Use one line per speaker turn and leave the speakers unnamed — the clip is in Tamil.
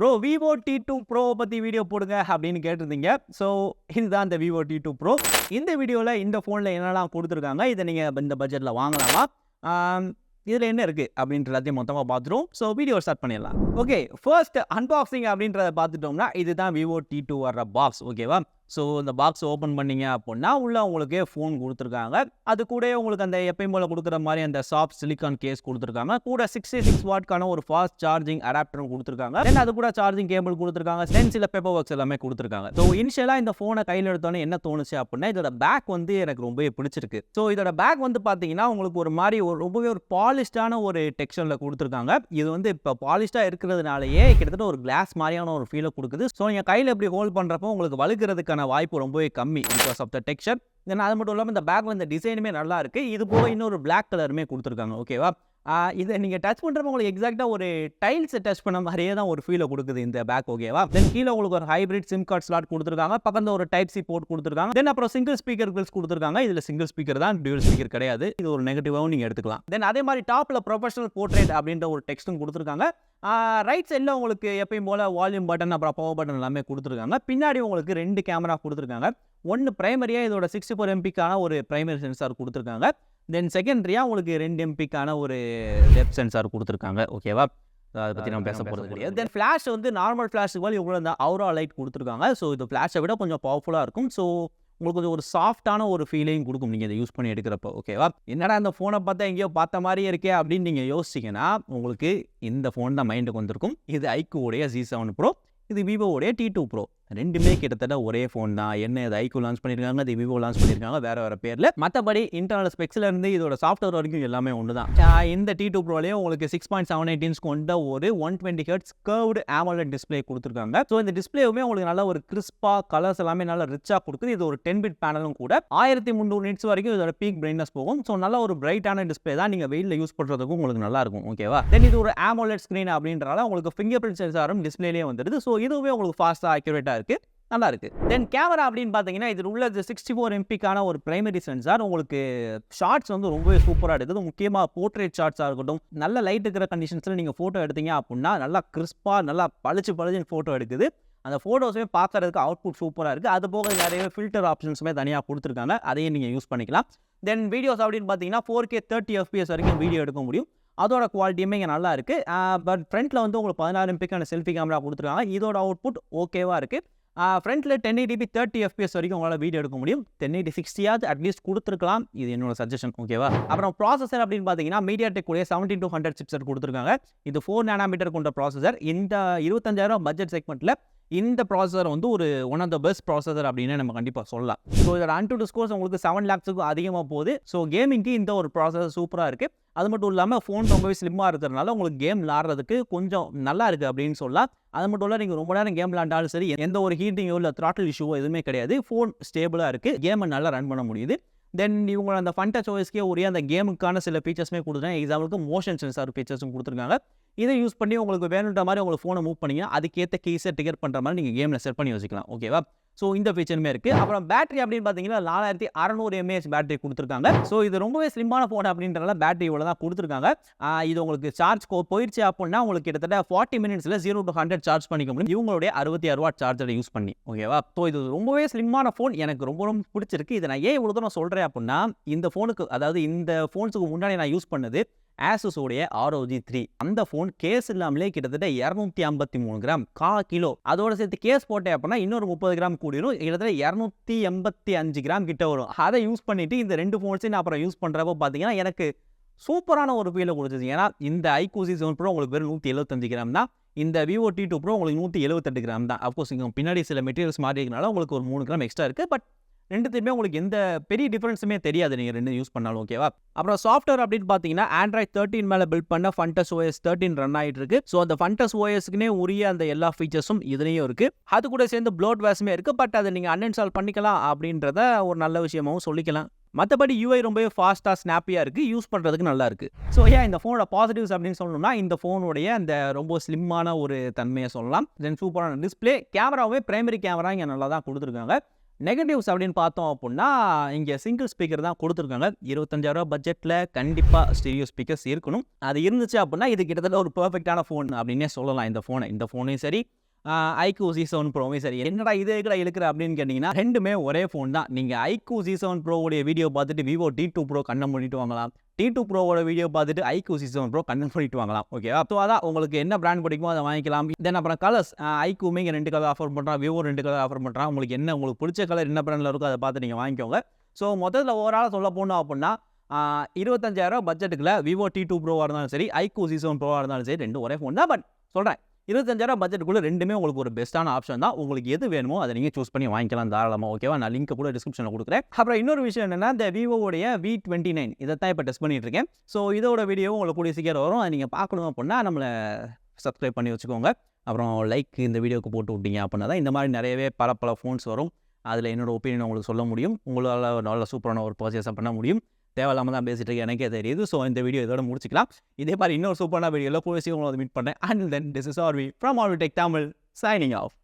ப்ரோ விவோ T2 Pro பற்றி வீடியோ போடுங்க அப்படின்னு கேட்டிருந்தீங்க. ஸோ இதுதான் இந்த விவோ T2 Pro. இந்த வீடியோவில் இந்த ஃபோனில் என்னெல்லாம் கொடுத்துருக்காங்க, இதை நீங்கள் இந்த பட்ஜெட்டில் வாங்கலாமா, இதில் என்ன இருக்குது அப்படின்ற எல்லாத்தையும் மொத்தமாக பார்த்துருவோம். ஸோ வீடியோ ஸ்டார்ட் பண்ணிடலாம். ஓகே, ஃபர்ஸ்ட் அன்பாக்சிங் அப்படின்றத பார்த்துட்டோம்னா இதுதான் விவோ T2 வர்ற பாக்ஸ். ஓகேவா? ஸோ இந்த பாக்ஸ் ஓப்பன் பண்ணிங்க அப்படின்னா உள்ளே உங்களுக்கு ஃபோன் கொடுத்துருக்காங்க. அது கூட உங்களுக்கு அந்த எப்பயும் போல் கொடுக்குற மாதிரி அந்த சாஃப்ட் சிலிக்கான் கேஸ் கொடுத்துருக்காங்க. கூட 66 வாட்க்கான ஒரு ஃபாஸ்ட் சார்ஜிங் அடாப்டரும் கொடுத்துருக்காங்க. தென் அது கூட சார்ஜிங் கேபிள் கொடுத்துருக்காங்க. தென் சில பேப்பர் ஒர்க்ஸ் எல்லாமே கொடுத்துருக்காங்க. ஸோ இனிஷியலாக இந்த ஃபோனை கையில் எடுத்தோன்னே என்ன தோணுச்சு அப்படின்னா, இதோட பேக் வந்து எனக்கு ரொம்பவே பிடிச்சிருக்கு. ஸோ இதோட பேக் வந்து பார்த்தீங்கன்னா உங்களுக்கு ஒரு மாதிரி ரொம்பவே ஒரு பாலிஷ்டான ஒரு டெக்ஸ்சரில் கொடுத்துருக்காங்க. இது வந்து இப்போ பாலிஷ்டாக இருக்கிறதுனாலேயே கிட்டத்தட்ட ஒரு கிளாஸ் மாதிரியான ஒரு ஃபீலை கொடுக்குது. ஸோ நீங்கள் கையில் எப்படி ஹோல்ட் பண்ணுறப்போ உங்களுக்கு வழுக்கிறதுக்கான வாய்ப்பு ரொம்பவே கம்மி பிகாஸ் ஆஃப் த டெக்ஸ்சர். தென் அது மட்டும் இல்லாமல் இந்த பேக்ல இந்த டிசைனுமே நல்லா இருக்கு. இது போக இன்னொரு பிளாக் கலருமே கொடுத்துருக்காங்க. ஓகேவா? இதை நீங்கள் டச் பண்ணுறப்ப உங்களுக்கு எக்ஸாக்டாக ஒரு டைல்ஸை டச் பண்ண மாதிரியே தான் ஒரு ஃபீலை கொடுக்குது இந்த பேக். ஓகேவா? தென் கீழே உங்களுக்கு ஒரு ஹைப்ரிட் சிம் கார்டு ஸ்லாட் கொடுத்துருக்காங்க. பக்கத்தில் ஒரு டைப் சி போர்ட் கொடுத்துருக்காங்க. தென் அப்புறம் சிங்கிள் ஸ்பீக்கர் கிரில்ஸ் கொடுத்துருக்காங்க. இதில் சிங்கிள் ஸ்பீக்கர் தான், டியூல் ஸ்பீக்கர் கிடையாது. இது ஒரு நெகட்டிவாகவும் நீங்கள் எடுத்துக்கலாம். தென் அதே மாதிரி டாப்பில் ப்ரொஃபஷனல் போர்ட்ரேட் அப்படின்ற ஒரு டெக்ஸ்ட்டும் கொடுத்துருக்காங்க. ரைட் சைடில் உங்களுக்கு எப்பயும் போல் வால்யூம் பட்டன் அப்புறம் பவர் பட்டன் எல்லாமே கொடுத்துருக்காங்க. பின்னாடி உங்களுக்கு 2 கேமரா கொடுத்துருக்காங்க. ஒன்று பிரைமரியாக இதோட 64 MPக்கான ஒரு பிரைமரி சென்சார் கொடுத்துருக்காங்க. தென் செகண்டரியாக உங்களுக்கு 2 MPக்கான ஒரு டெப்த் சென்சார் கொடுத்துருக்காங்க. ஓகேவா? அதை பற்றி நம்ம பேச போகிறது கிடையாது. தென் ஃப்ளாஷ் வந்து நார்மல் ஃப்ளாஷுக்கு மேலே இவ்வளோ இந்த அவுரா லைட் கொடுத்துருக்காங்க. ஸோ இது ஃப்ளாஷை விட கொஞ்சம் பவர்ஃபுல்லாக இருக்கும். ஸோ உங்களுக்கு கொஞ்சம் ஒரு சாஃப்டான ஒரு ஃபீலையும் கொடுக்கும் நீங்கள் இதை யூஸ் பண்ணி எடுக்கிறப்போ. ஓகேவா? என்னடா இந்த ஃபோனை பார்த்தா எங்கேயோ பார்த்த மாதிரியே இருக்கே அப்படின்னு நீங்கள் யோசிச்சிங்கன்னா உங்களுக்கு இந்த ஃபோன் தான் மைண்டுக்கு வந்திருக்கும். இது ஐக்கூடைய Z7 Pro, இது விவோடைய T2 Pro. ரெண்டுமே கிட்டத்தட்ட ஒரே ஃபோன் தான். என்ன இது ஐக்கூ லான்ச் பண்ணியிருக்காங்க, இது விவோ லான்ச் பண்ணியிருக்காங்க வேறு பேரில். மற்றபடி இன்டர்னல் ஸ்பெக்ஸில் இருந்து இதோட சாஃப்ட்வேர் வரைக்கும் எல்லாமே ஒன்று தான். இந்த T2 Proலேயே உங்களுக்கு 6.78 inch கொண்ட ஒரு 120 Hz கர்வ்டு AMOLED டிஸ்பிளே கொடுத்துருக்காங்க. ஸோ இந்த டிஸ்பிளேவுமே உங்களுக்கு நல்ல ஒரு கிறிஸ்பாக கலர்ஸ் எல்லாமே நல்லா ரிச்சாக கொடுக்குது. இது ஒரு 10-bit பேனலும் கூட. 1300 nits வரைக்கும் இதோட பீக் பிரைட்னஸ் போகும். ஸோ நல்ல ஒரு பிரைட்டான டிஸ்பிளே தான். நீங்கள் வெயிலில் யூஸ் பண்ணுறதுக்கும் உங்களுக்கு நல்லா இருக்கும். ஓகேவா? தென் இது ஒரு AMOLED ஸ்க்ரீன் அப்படின்றனால உங்களுக்கு ஃபிங்கர் பிரிண்ட் சென்சாரும் டிஸ்பிளேலேயே வந்துடுது. ஸோ இதுவுமே உங்களுக்கு ஃபாஸ்ட்டாக அக்யூரேட்டாக நல்லா இருக்கு. தென் கேமரா அப்படின்னு பார்த்தீங்கன்னா இது உள்ள 64 MPக்கான ஒரு பிரைமரி சென்சார். உங்களுக்கு ஷார்ட்ஸ் வந்து ரொம்பவே சூப்பராக எடுக்குது. முக்கியமாக போர்ட்ரேட் ஷார்ட்ஸாக இருக்கட்டும், நல்ல லைட் இருக்கிற கண்டிஷன்ஸில் நீங்கள் ஃபோட்டோ எடுத்தீங்க அப்படின்னா நல்லா கிறிஸ்பாக நல்லா பளிச்சுன்னு ஃபோட்டோ எடுக்குது. அந்த ஃபோட்டோஸுமே பார்க்கறதுக்கு அவுட்புட் சூப்பராக இருக்குது. அது போக நிறைய ஃபில்டர் ஆப்ஷன்ஸுமே தனியாக கொடுத்துருக்காங்க. அதையும் நீங்கள் யூஸ் பண்ணிக்கலாம். தென் வீடியோஸ் அப்படின்னு பார்த்தீங்கன்னா 4K 30 FPS வரைக்கும் வீடியோ எடுக்க முடியும். அதோட குவாலிட்டியுமே இங்கே நல்லா இருக்குது. பட் ஃப்ரண்ட்டில் வந்து உங்களுக்கு 16 MPக்கான செல்ஃபி கேமரா கொடுத்துருக்காங்க. இதோட அவுட்புட் ஓகேவாக இருக்குது. ஃப்ரண்ட்டில் 1080p 30 FPS வரைக்கும் உங்களால் வீடியோ எடுக்க முடியும். 1080 60 அட்லீஸ்ட் கொடுத்துருக்கலாம். இது என்னோட சஜஷன். ஓகேவா? அப்புறம் ப்ராசஸர் அப்படின்னு பார்த்தீங்கன்னா மீடியாடெக் உடைய 17200 சிப்செட் கொடுத்துருக்காங்க. இது 4 nm கொண்ட ப்ராசஸர். இந்த 25,000 பட்ஜெட் செக்மெண்ட்டில் இந்த ப்ராசஸர் வந்து ஒரு one of the best processor அப்படின்னு நம்ம கண்டிப்பாக சொல்லலாம். ஸோ இதோட AnTuTu ஸ்கோர்ஸ் உங்களுக்கு 7 lakhs அதிகமாக போகுது. ஸோ கேமிங்க்கு இந்த ஒரு ப்ராசஸர் சூப்பராக இருக்குது. அது மட்டும் இல்லாமல் ஃபோன் ரொம்பவே ஸ்லிம்மாக இருக்கிறதுனால உங்களுக்கு கேம் விளாட்றதுக்கு கொஞ்சம் நல்லா இருக்குது அப்படின்னு சொல்லலாம். அது மட்டும் இல்லை, நீங்கள் ரொம்ப நேரம் கேம் விளாண்டாலும் சரி, எந்த ஒரு ஹீட்டிங்கோ இல்லை த்ராட்டில் இஷ்யூவோ எதுவுமே கிடையாது. ஃபோன் ஸ்டேபிளாக இருக்குது. கேமை நல்லா ரன் பண்ண முடியுது. தென் இவங்க அந்த ஃபன்டச் ஓஎஸ்க்கே உரிய அந்த கேமுக்கான சில ஃபீச்சர்ஸுமே கொடுத்துருக்காங்க. எக்ஸாம்பிளுக்கு மோஷன் சென்சார் ஃபீச்சர்ஸும் கொடுத்துருக்காங்க. இதை யூஸ் பண்ணி உங்களுக்கு வேணுன்ற மாதிரி உங்களுக்கு ஃபோனை மூவ் பண்ணிங்கன்னா அதுக்கேற்ற கீஸை டிகர் பண்ணுற மாதிரி நீங்கள் கேமில் செட் பண்ணி வச்சுக்கலாம். ஓகேவா? ஸோ இந்த ஃபீச்சருமே இருக்குது. அப்புறம் பேட்டரி அப்படின்னு பார்த்தீங்கன்னா 4600 mAh பேட்டரி கொடுத்துருக்காங்க. ஸோ இது ரொம்பவே ஸ்லிம்மான ஃபோன் அப்படின்றனால பேட்டரி இவ்வளோ தான் கொடுத்துருக்காங்க. இது உங்களுக்கு சார்ஜ் போயிடுச்சு அப்படின்னா உங்களுக்கு கிட்டத்தட்ட 40 minutesல 0 to 100 சார்ஜ் பண்ணிக்க முடியும். இவங்களுடைய 66 வாட் சார்ஜரை யூஸ் பண்ணி. ஓகேவா? ஸோ இது ரொம்பவே ஸ்லிம்மான ஃபோன். எனக்கு ரொம்ப பிடிச்சிருக்கு. இதை நான் ஏன் இவ்வளோ தூரம் சொல்கிறேன் அப்படின்னா, இந்த ஃபோனுக்கு அதாவது இந்த ஃபோன்ஸுக்கு முன்னாடி நான் யூஸ் பண்ணது Asus உடைய ROG 3. அந்த ஃபோன் கேஸ் இல்லாமலே கிட்டத்தட்ட 253 கிராம், 1/4 கிலோ. அதோட சேர்த்து கேஸ் போட்டேன் அப்படின்னா இன்னொரு 30 கிராம் கூடிரும். கிட்டத்தட்ட 285 கிராம் கிட்ட வரும். அதை யூஸ் பண்ணிட்டு இந்த 2 ஃபோன்ஸையும் நான் அப்புறம் யூஸ் பண்ணுறப்போ பார்த்தீங்கன்னா எனக்கு சூப்பரான ஒரு ஃபீலை கொடுத்துச்சு. ஏன்னா இந்த ஐக்கூ Z7 Pro உங்களுக்கு வெறும் 175 கிராம் தான். இந்த விவோ T2 Pro உங்களுக்கு 178 கிராம் தான். அஃப்கோர்ஸ் இங்கே பின்னாடி சில மெட்டீரியல்ஸ் மாறி இருக்கனால உங்களுக்கு ஒரு 3 கிராம் எக்ஸ்ட்ரா இருக்குது. பட் ரெண்டுத்தையுமே உங்களுக்கு எந்த பெரிய டிஃபரன்ஸுமே தெரியாது நீங்கள் ரெண்டு யூஸ் பண்ணாலும். ஓகேவா? அப்புறம் சாஃப்ட்வேர் அப்படின்னு பார்த்தீங்கன்னா Android 13 மேலே பில்ட் பண்ண ஃபன்டச் OS 13 ரன் ஆகிட்டு இருக்கு. ஸோ அந்த ஃபன்டச் OSக்குனே உரிய அந்த எல்லா ஃபீச்சர்ஸும் இதுலேயும் இருக்குது. அது கூட சேர்ந்து ப்ளோட்வேர்ஸுமே இருக்குது. பட் அதை நீங்கள் அன்இன்ஸ்டால் பண்ணிக்கலாம் அப்படின்றத ஒரு நல்ல விஷயமாகவும் சொல்லிக்கலாம். மற்றபடி UI ரொம்பவே ஃபாஸ்ட்டாக ஸ்னாப்பியாக இருக்குது. யூஸ் பண்ணுறதுக்கு நல்லா இருக்குது. ஸோ இந்த ஃபோனோட பாசிட்டிவ்ஸ் அப்படின்னு சொல்லணும்னா இந்த ஃபோனுடைய அந்த ரொம்ப ஸ்லிம்மான ஒரு தன்மையை சொல்லலாம். தென் சூப்பரான டிஸ்பிளே, கேமராவே பிரைமரி கேமரா இங்கே நல்லா தான் கொடுத்துருக்காங்க. நெகட்டிவ்ஸ் அப்படின்னு பார்த்தோம் அப்படின்னா இங்கே சிங்கிள் ஸ்பீக்கர் தான் கொடுத்துருக்காங்க. 25,000 பட்ஜெட்டில் கண்டிப்பாக ஸ்டீரியோ ஸ்பீக்கர்ஸ் இருக்கணும். அது இருந்துச்சு அப்படின்னா இது கிட்டத்தட்ட ஒரு பெர்ஃபெக்டான ஃபோன் அப்படின்னே சொல்லலாம். இந்த ஃபோனையும் சரி iQOO Z7 Proமே சரி. என்னடா இது எதுக்குடா இழுக்கிற அப்படின்னு கேட்டிங்கன்னா ரெண்டுமே ஒரே ஃபோன் தான். நீங்கள் iQOO Z7 Pro உடைய வீடியோ பார்த்துட்டு vivo T2 Pro கண்ணை மூடிட்டு வாங்கலாம். T2 Proவோட வீடியோ பார்த்துட்டு iQOO Z7 Pro கண்ணை மூடிட்டு வாங்கலாம். ஓகேவா? ஸோ அதான் உங்களுக்கு என்ன பிராண்ட் பிடிக்குமோ அதை வாங்கிக்கலாம். தென் அப்புறம் கலர்ஸ் iQOOமே இங்கே 2 கலர் ஆஃபர் பண்ணுறான், vivo 2 கலர் ஆஃபர் பண்ணுறான். உங்களுக்கு பிடிச்ச கலர் என்ன பிராண்டில் இருக்கோ அதை பார்த்து நீங்கள் வாங்கிக்கோங்க. ஸோ மொத்தத்தில் ஓவரால் சொல்ல போனோம் அப்படின்னா 25,000 பட்ஜெட்டுக்குள்ள vivo T2 Proவாக இருந்தாலும் சரி iQOO Z7 Proவாக இருந்தாலும் சரி ரெண்டும் ஒரே ஃபோன் தான். பட் சொல்கிறேன் 25,000 பட்ஜெட்டுக்குள்ள ரெண்டுமே உங்களுக்கு ஒரு பெஸ்ட்டான ஆப்ஷன் தான். உங்களுக்கு எது வேணுமோ அதை நீங்கள் சூஸ் பண்ணி வாங்கிக்கலாம் தாராளமாக. ஓகேவா? நான் லிங்க் கூட டிஸ்கிரிப்ஷனில் கொடுக்குறேன். அப்புறம் இன்னொரு விஷயம் என்னன்னா இந்த விவோடைய V29 இதை தான் இப்போ டெஸ்ட் பண்ணிட்டு இருக்கேன். ஸோ இதோட வீடியோ உங்களுக்கு கூடிய சீக்கிரம் வரும். அதை நீங்கள் பார்க்கணும் அப்படின்னா நம்மளை சப்ஸ்கிரைப் பண்ணி வச்சுக்கோங்க. அப்புறம் லைக் இந்த வீடியோக்கு போட்டு விட்டீங்க அப்படின்னா தான் இந்த மாதிரி நிறையவே பல ஃபோன்ஸ் வரும். அதில் என்னோட ஒப்பீனியன் உங்களுக்கு சொல்ல முடியும். உங்களால் நல்ல சூப்பரான ஒரு பர்ச்சேஸை பண்ண முடியும். தேவையில்லாமல் தான் பேசிட்டு இருக்கேன், எனக்கே தெரியுது. ஸோ இந்த வீடியோ இதோட முடிச்சிக்கலாம். இதே மாதிரி இன்னொரு சூப்பரான வீடியோவில் போய் உங்களை மீட் பண்ணேன். And then this is RV from RV tech Tamil signing off.